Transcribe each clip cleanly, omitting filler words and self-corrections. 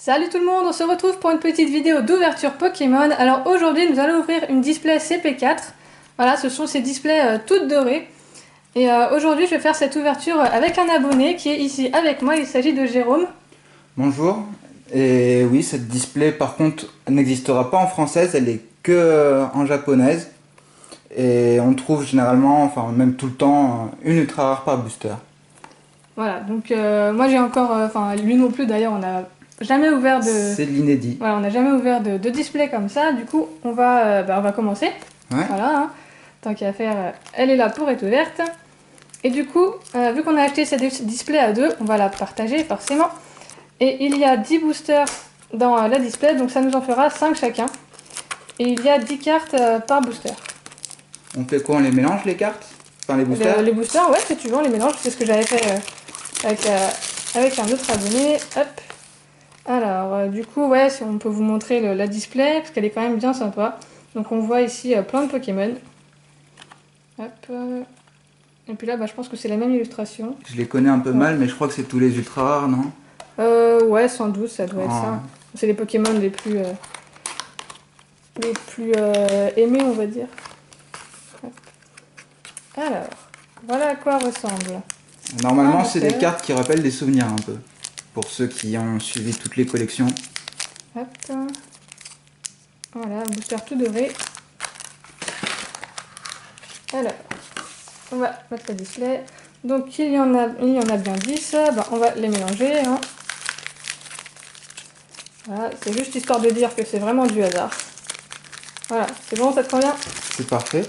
Salut tout le monde, on se retrouve pour une petite vidéo d'ouverture Pokémon. Alors aujourd'hui nous allons ouvrir une display CP4. Voilà, ce sont ces displays toutes dorées. Et aujourd'hui je vais faire cette ouverture avec un abonné qui est ici avec moi, il s'agit de Jérôme. Bonjour, et oui, cette display par contre n'existera pas en française, elle est que en japonaise. Et on trouve généralement, enfin même tout le temps, une ultra rare par booster. Voilà, donc moi j'ai encore, enfin lui non plus d'ailleurs, on n'a jamais ouvert de... C'est de l'inédit. Voilà, on n'a jamais ouvert de display comme ça, du coup on va commencer. Ouais. Voilà, hein. Tant qu'à faire, elle est là pour être ouverte. Et du coup, vu qu'on a acheté cette display à deux, on va la partager forcément. Et il y a 10 boosters dans la display, donc ça nous en fera 5 chacun. Et il y a 10 cartes par booster. On fait quoi? On les mélange les cartes? Enfin les boosters? Les boosters, ouais, si tu veux, on les mélange. C'est ce que j'avais fait avec un autre abonné. Hop. Alors, du coup, ouais, si on peut vous montrer la display, parce qu'elle est quand même bien sympa. Donc on voit ici plein de Pokémon. Hop. Et puis là, je pense que c'est la même illustration. Je les connais un peu mal, mais je crois que c'est tous les ultra rares, non? Ouais, sans doute, ça doit être ça. C'est les Pokémon les plus aimés, on va dire. Hop. Alors, voilà à quoi ressemble. Normalement, c'est des cartes qui rappellent des souvenirs un peu. Pour ceux qui ont suivi toutes les collections. Hop. Voilà, un booster tout doré. Alors, on va mettre le display. Donc, il y en a bien 10. On va les mélanger. Hein. Voilà, c'est juste histoire de dire que c'est vraiment du hasard. Voilà, c'est bon, ça te convient? C'est parfait.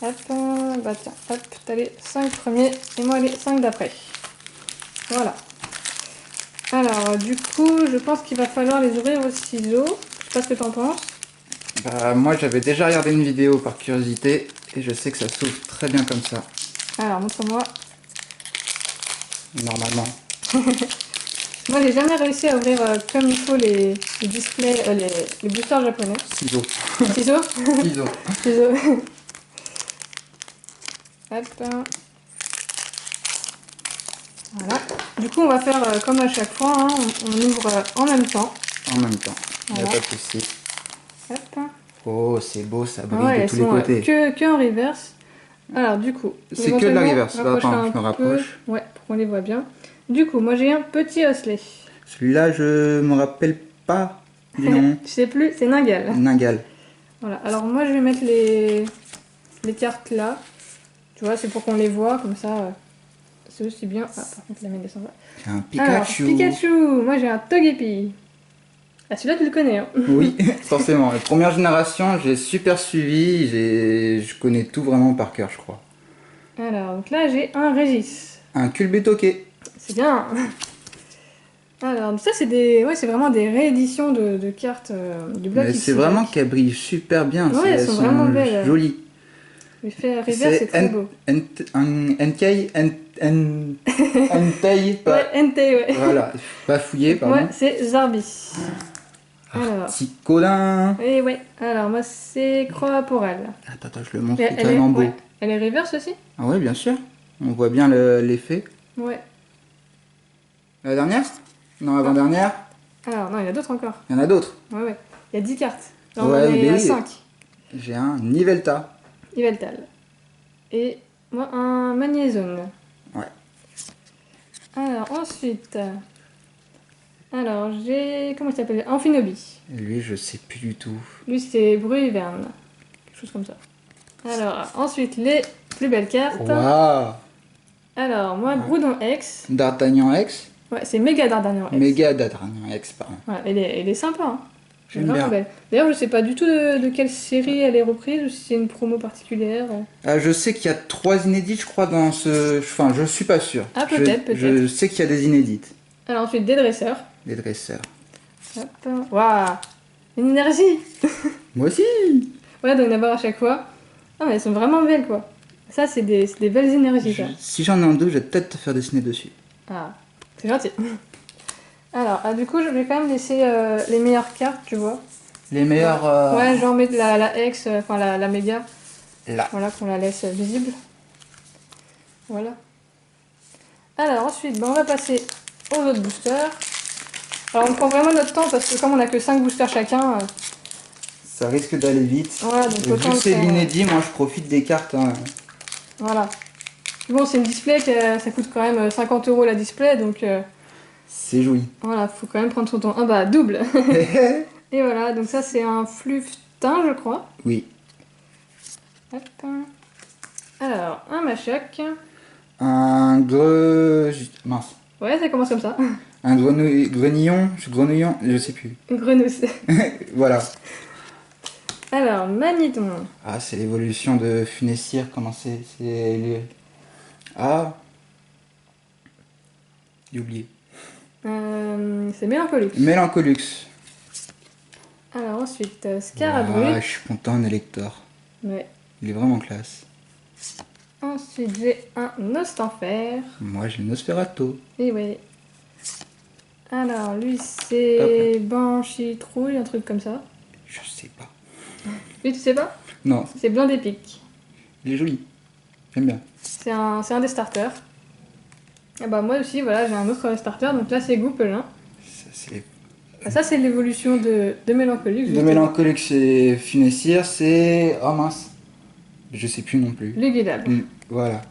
Hop, tiens, hop, t'as les 5 premiers et moi les 5 d'après. Voilà. Alors, du coup, je pense qu'il va falloir les ouvrir au ciseau. Je sais pas ce que t'en penses. Moi j'avais déjà regardé une vidéo par curiosité et je sais que ça s'ouvre très bien comme ça. Alors, montre-moi. Normalement. Moi, j'ai jamais réussi à ouvrir comme il faut les displays, les boosters japonais. Ciseaux. Ciseaux. Ciseaux. Ciseaux. Hop. Voilà. Du coup, on va faire comme à chaque fois, hein, on ouvre en même temps. En même temps, il n'y a Voilà. pas de souci. Hop. Oh, c'est beau, ça brille Ouais, de tous les côtés. que en reverse. Alors, du coup, C'est que de la reverse. Attends, je me rapproche. Ouais, pour qu'on les voit bien. Du coup, moi j'ai un petit osselet. Celui-là, je me rappelle pas du nom. Tu sais plus, c'est Ningal. Ningal. Voilà, alors moi je vais mettre les cartes là. Tu vois, c'est pour qu'on les voit, comme ça, c'est aussi bien. Ah, par contre, la mienne descend là. J'ai un Pikachu. Alors, Pikachu, moi j'ai un Togepi. Ah, celui-là tu le connais, hein. Oui, forcément. La première génération, j'ai super suivi. Je connais tout vraiment par cœur, je crois. Alors, donc là j'ai un Régis. Un Culbetoke. C'est bien. Alors, ça c'est vraiment des rééditions de cartes du Black Mais c'est vraiment qu'elles brillent super bien. Ouais, elles sont vraiment belles. Jolies. Le fait reverse, c'est très beau. Entei, pas. Ouais, Entei, ouais. Voilà, pas fouillé, pardon. Ouais, c'est Zarbi. Alors. Articodin. Et ouais, alors moi c'est Croaporal. Attends, je le montre, c'est tellement beau. Ouais. Elle est reverse aussi? Ah ouais, bien sûr. On voit bien l'effet. Ouais. La dernière? Non, l'avant-dernière? Alors non, il y en a d'autres encore. Il y en a d'autres. Ouais. Il y a 10 cartes. Là, ouais, on est à oui. 5. J'ai un Nivelta. Yveltal. Et moi un Magnézone. Ouais. Alors ensuite... Alors j'ai... Comment il s'appelle? Amphinobi. Lui, je sais plus du tout. Lui c'est Bruiverne. Quelque chose comme ça. Alors ensuite les plus belles cartes. Waouh! Alors moi Groudon X. D'Artagnan X. Ouais, c'est Méga Dardagnan X. Méga D'Artagnan X, pardon. Ouais, elle est sympa. Hein. J'aime bien. Belle. D'ailleurs, je sais pas du tout de quelle série elle est reprise ou si c'est une promo particulière. Je sais qu'il y a 3 inédites, je crois, dans ce... Enfin, je suis pas sûr. Ah, peut-être. Je sais qu'il y a des inédites. Alors ensuite, des dresseurs. Des dresseurs. Hop. Waouh! Une énergie! Moi aussi! Ouais, il doit y en avoir à chaque fois. Ah, mais elles sont vraiment belles, quoi. Ça, c'est des belles énergies, ça. Si j'en ai un deux, je vais peut-être te faire dessiner dessus. Ah, c'est gentil. Alors, du coup, je vais quand même laisser les meilleures cartes, tu vois. Les meilleures... Ouais, genre mettre la X, enfin la méga. Là. Voilà, qu'on la laisse visible. Voilà. Alors ensuite, on va passer aux autres boosters. Alors on prend vraiment notre temps parce que comme on a que 5 boosters chacun, Ça risque d'aller vite. voilà, donc Vu autant que le c'est faire. l'inédit, moi je profite des cartes. Hein. Voilà. Bon, c'est une display ça coûte quand même 50 € la display, donc C'est joli. voilà, faut quand même prendre son temps. Ah bah, double. Et voilà, donc ça c'est un fluftin, je crois. Oui. Hop. Alors, un machoc. Un mince. Ouais, ça commence comme ça. Un grenouillon, je sais plus. Une grenousse. Voilà. Alors, Magnéton. Ah, c'est l'évolution de Funessir, comment Ah, j'ai oublié. C'est Mélancolux. Mélancolux. Alors ensuite, Ah, Scarabruit. je suis content, un élector. Ouais. Il est vraiment classe. Ensuite, j'ai un Nostanfer. Moi, j'ai le Nosferatu. Et ouais. Alors, lui, c'est Banshee-Trouille, un truc comme ça. Je sais pas. Lui, tu sais pas? Non, C'est Blind Épique. il est joli. J'aime bien. C'est un des starters. Et bah, moi aussi, voilà, j'ai un autre starter. Donc là, c'est Goupelin. Ça, c'est... Ah, ça, c'est l'évolution de Mélancolux. De justement. Mélancolux et Funessir, c'est... Oh mince. Je sais plus non plus. Lugudable. Voilà.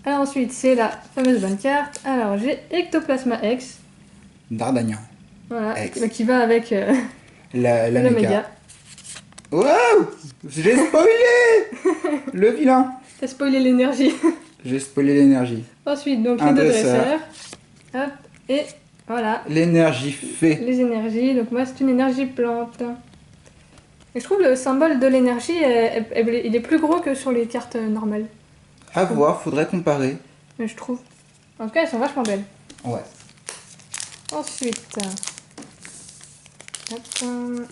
Alors ensuite, c'est la fameuse bonne carte. Alors, j'ai Ectoplasma X. D'Artagnan. Voilà, X. qui va avec La le méga. méga. Waouh! J'ai spoilé! Le vilain! T'as spoilé l'énergie. J'ai spoilé l'énergie. Ensuite, donc Un les deux dresseur. dresseurs. Hop, et voilà, L'énergie fait. les énergies. Donc moi, c'est une énergie plante. Et je trouve le symbole de l'énergie, il est plus gros que sur les cartes normales. À voir, faudrait comparer. Mais je trouve. En tout cas, elles sont vachement belles. Ouais. Ensuite. Hop,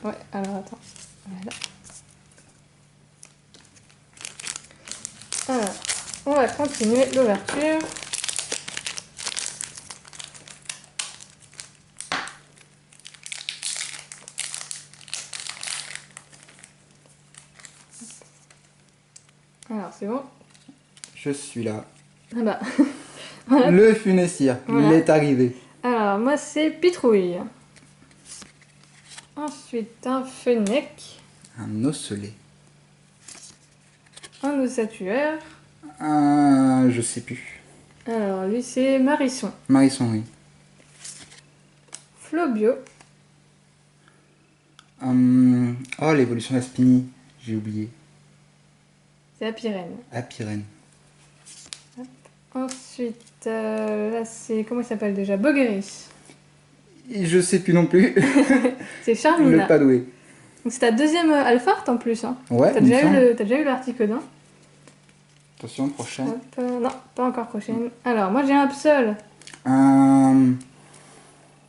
ouais, alors attends. Voilà. Alors, on va continuer l'ouverture. Alors, c'est bon. Je suis là. Ah bah. Voilà. Le Funessir, Voilà. il est arrivé. Alors, moi, c'est Pitrouille. Ensuite, un Fennec. Un osselet. Un osatueur. Je sais plus. Alors, lui, c'est Marisson. Marisson, oui. Flobio. Oh, l'évolution d'Aspini. J'ai oublié. C'est Apirène. Apirène. Ensuite, là, c'est... Comment il s'appelle déjà? Bogeris. Et je sais plus non plus. C'est Le Charmina. Padoué. Donc, c'est ta deuxième Alphart en plus. Hein. Ouais, T'as il me déjà, semble. t'as déjà eu l'Articodin. Attention, prochaine. Hop, non, pas encore prochaine. Alors, moi, j'ai un Pseul. Un...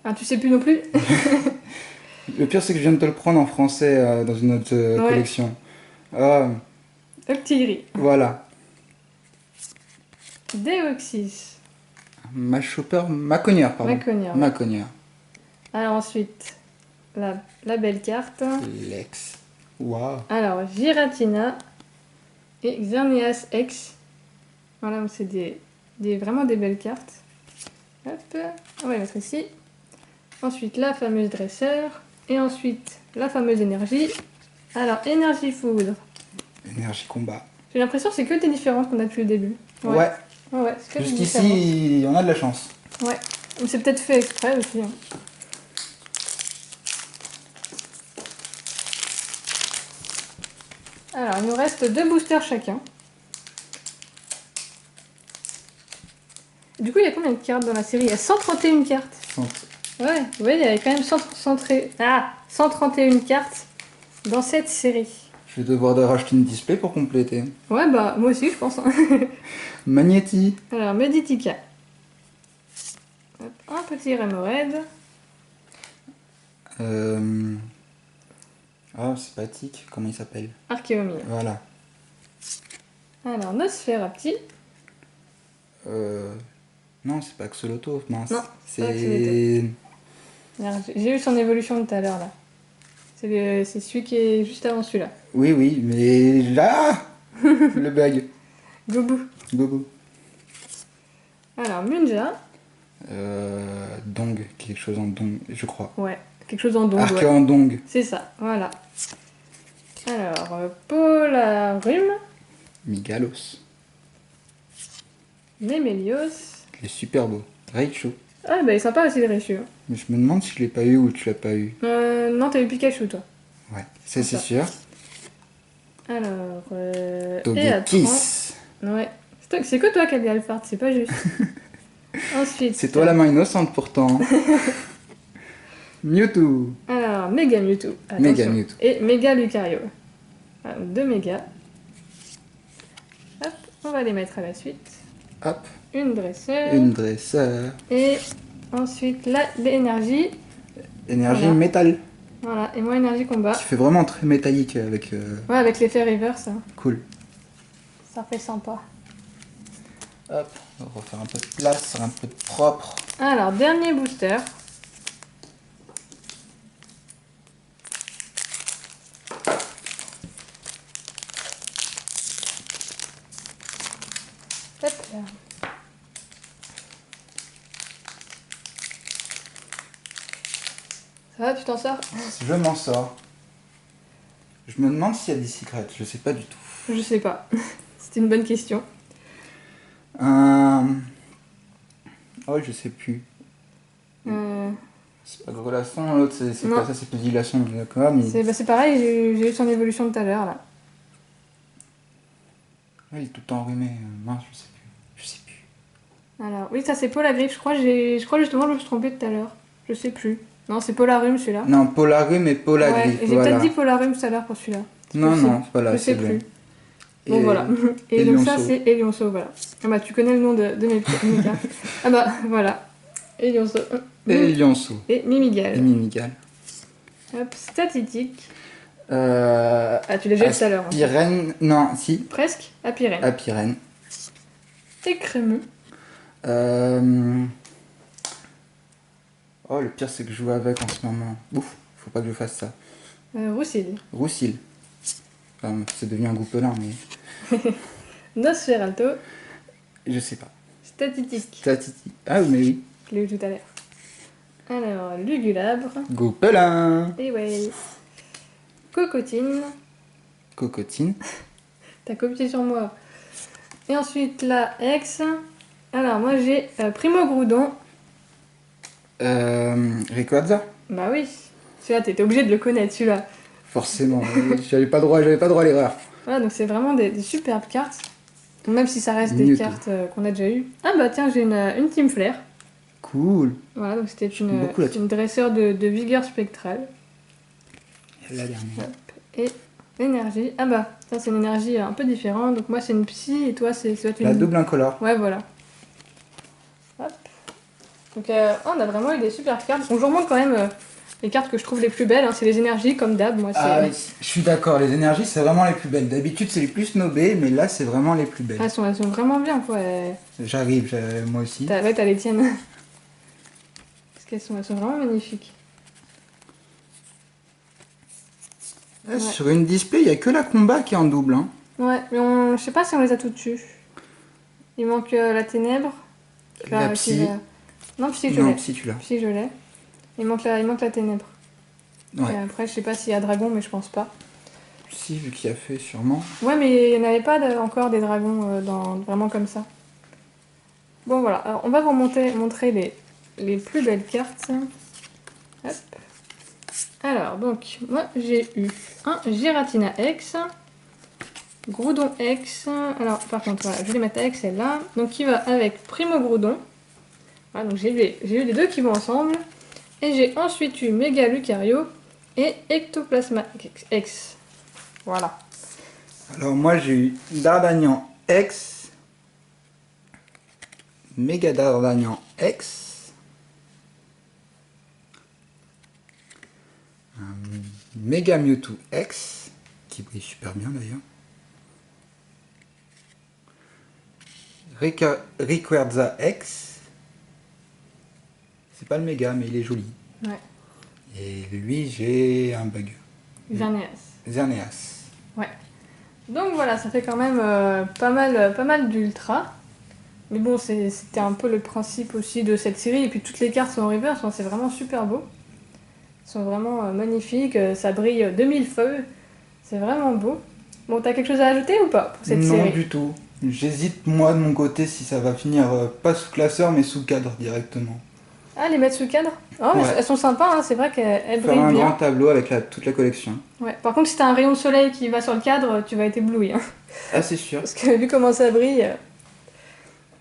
Ah, tu sais plus non plus? Le pire, c'est que je viens de te le prendre en français dans une autre Ouais. collection. Ah, Le petit gris. voilà. Deoxys. Macogneur, pardon. Macogneur. Macogneur. Alors ensuite, la belle carte. Lex. Waouh. Alors, Giratina et Xerneas X. Voilà, donc c'est vraiment des belles cartes. Hop, on va les mettre ici. Ensuite, la fameuse dresseur. Et ensuite, la fameuse énergie. Alors, énergie foudre. Énergie combat. J'ai l'impression que c'est que des différences qu'on a depuis le début. Ouais. Ouais, c'est que des différences. Jusqu'ici, on a de la chance. Ouais. Mais c'est peut-être fait exprès aussi. Hein. Alors, il nous reste 2 boosters chacun. Du coup, il y a combien de cartes dans la série? Il y a 131 cartes. Ouais, vous voyez, il y avait quand même 131 cartes dans cette série. Je vais devoir racheter une display pour compléter. Ouais, bah, moi aussi, je pense. Hein. Magnéti. Alors, Meditica. Hop, un petit Remoraid. Ah, c'est Patique. Comment il s'appelle? Archéomie. Voilà. Alors, Nosferapti. Non, c'est pas Axolotl, mince. Non, c'est pas c'est... Alors, j'ai eu son évolution tout à l'heure, là. C'est celui qui est juste avant celui-là. Oui, oui, mais là le bug. Gobu. Gogo. Alors, Munja. Dong, quelque chose en dong, je crois. Ouais, quelque chose en dong, ouais. Archéon dong. C'est ça, voilà. Alors, Polarum, Migalos. Nemelios. Il est super beau. Raichu. Ah, bah il est sympa aussi le Raichu. Hein. Mais je me demande si je l'ai pas eu ou tu l'as pas eu. Non, t'as eu Pikachu, toi. Ouais, ça c'est Ça. sûr. Alors, Togekiss. Ouais. C'est que toi qui as dit Alphard, c'est pas juste. Ensuite. C'est toi la main innocente pourtant. Mewtwo. Alors, Mega Mewtwo. Attention. Mega Mewtwo. Et Mega Lucario. Voilà, 2 mégas. Hop, on va les mettre à la suite. Hop, Une dresseur. une dresseur. Et ensuite, là, l'énergie. Énergie Voilà. métal. Voilà, et moi, énergie combat. Qui fait vraiment très métallique avec. Ouais, avec l'effet reverse, hein. Cool. Ça fait sympa. Hop, on va refaire un peu de place, un peu de propre. Alors, dernier booster. Hop là. Ça va, tu t'en sors? Je m'en sors. Je me demande s'il y a des secrets, je sais pas du tout. Je sais pas. C'était une bonne question. Oh, je sais plus. Euh, C'est pas Grelasson, l'autre c'est Non. pas ça, c'est Pédilasson, d'accord, mais. c'est pareil, j'ai eu son évolution de tout à l'heure là. Ouais, il est tout le temps enrhumé, mince, je sais plus. Je sais plus. Alors, oui, ça c'est Polagriffe. Je crois justement je me suis trompée tout à l'heure. Je sais plus. Non, c'est Polarum celui-là. Non, Polarum et Ouais, Polagriffe, et j'ai voilà. peut-être dit Polarum tout à l'heure pour celui-là. Non, Je non, sais- voilà, Je sais c'est plus. bon. Bon, Et- voilà. Et donc ça Elionceau. c'est Elionceau, voilà. Ah bah tu connais le nom de mes cartes. Ah bah voilà. Elionceau. Et Lionceau. Et Et Mimigal. Mimigal. Hop, statistique. Ah, tu l'as déjà eu tout à l'heure. Hein. Pyrène. Non, si. Presque. Apirène. Apyrène. Et Crémeux. Oh, le pire, c'est que je joue avec en ce moment. Ouf, faut pas que je fasse ça. Roussil. Roussil. Enfin, ça devient un goupelin, mais Nosferalto. je sais pas. Statistique. Tatiti. Ah, mais oui. Je l'ai eu tout à l'heure. Alors, Lugulabre. Goupelin. Et ouais. Cocotine. Cocotine. T'as copié sur moi. Et ensuite, la X. Alors, moi j'ai Primo Groudon. Rayquaza. Bah oui. Celui-là, t'étais obligé de le connaître, celui-là. Forcément. j'avais pas droit à l'erreur. Voilà, donc c'est vraiment des superbes cartes. Même si ça reste des Mewtwo. cartes qu'on a déjà eues. Ah bah tiens, j'ai une Team Flare. Cool. Voilà, donc c'était Beaucoup, là, une dresseur de vigueur spectrale. La dernière. Et l'énergie. Ah bah, ça c'est une énergie un peu différente. Donc moi c'est une psy et toi c'est une... La double incolore. Ouais, voilà. Hop. Donc on a vraiment eu des super cartes. Donc je vous remontre quand même les cartes que je trouve les plus belles. Hein. C'est les énergies comme d'hab. Moi, Ah oui, je suis d'accord, les énergies c'est vraiment les plus belles. D'habitude c'est les plus snobées, mais là c'est vraiment les plus belles. elles sont vraiment bien quoi. J'arrive, moi aussi. Ouais, t'as les tiennes. Parce elles sont vraiment magnifiques. Là, sur une display, il n'y a que la combat qui est en double. Hein. Ouais, mais je sais pas si on les a toutes tues. Il manque la ténèbre. La psy. Non, psy, je Non, l'ai. psy, tu l'as. Psy, je l'ai. Il manque la ténèbre. Ouais. Et après, je sais pas s'il y a dragon, mais je pense pas. Si, vu qu'il y a fait, sûrement. Ouais, mais il n'y en avait pas encore des dragons vraiment comme ça. Bon, voilà. Alors, on va vous montrer les plus belles cartes. Hop. Alors, donc, moi, j'ai eu un Giratina X, Groudon X. Alors, par contre, voilà, je vais les mettre avec celle-là. Donc, qui va avec Primo Groudon. Voilà, donc j'ai eu les deux qui vont ensemble. Et j'ai ensuite eu Mega Lucario et Ectoplasma X. Voilà. Alors moi j'ai eu Dardagnan X, Méga Dardagnan X, un Méga Mewtwo X, qui brille super bien d'ailleurs, Rayquaza X, c'est pas le méga mais il est joli. Ouais. Et lui j'ai un bug. Xerneas. Xerneas. Ouais. Donc voilà, ça fait quand même pas mal d'ultra. Mais bon, c'était un peu le principe aussi de cette série. Et puis toutes les cartes sont en reverse, hein, c'est vraiment super beau. Elles sont vraiment magnifiques, ça brille de mille feux. C'est vraiment beau. Bon, t'as quelque chose à ajouter ou pas pour cette Non, série? du tout. J'hésite, moi, de mon côté, si ça va finir pas sous classeur, mais sous cadre directement. Ah, les mettre sous cadre? Oh, mais Ouais, elles sont sympas, hein, c'est vrai qu'elles faire brillent un grand bien. tableau avec toute la collection. Ouais. Par contre, si t'as un rayon de soleil qui va sur le cadre, tu vas être ébloui, hein. Ah, c'est sûr. Parce que vu comment ça brille.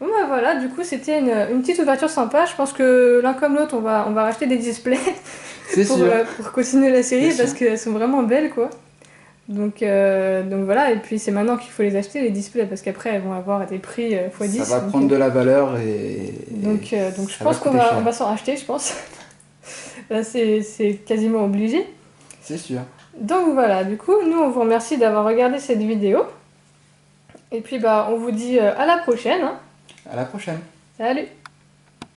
Bon, bah voilà, du coup, c'était une petite ouverture sympa. Je pense que l'un comme l'autre, on va racheter des displays C'est sûr. pour continuer la série C'est parce sûr. qu'elles sont vraiment belles, quoi. Donc voilà, et puis c'est maintenant qu'il faut les acheter, les displays, parce qu'après, elles vont avoir des prix Ça x10. va prendre de la valeur et Donc je ça va pense qu'on coûter va, on cher. va s'en racheter, je pense. Là, c'est quasiment obligé. C'est sûr. Donc voilà, du coup, nous, on vous remercie d'avoir regardé cette vidéo. Et puis, bah, on vous dit à la prochaine, hein. À la prochaine. Salut!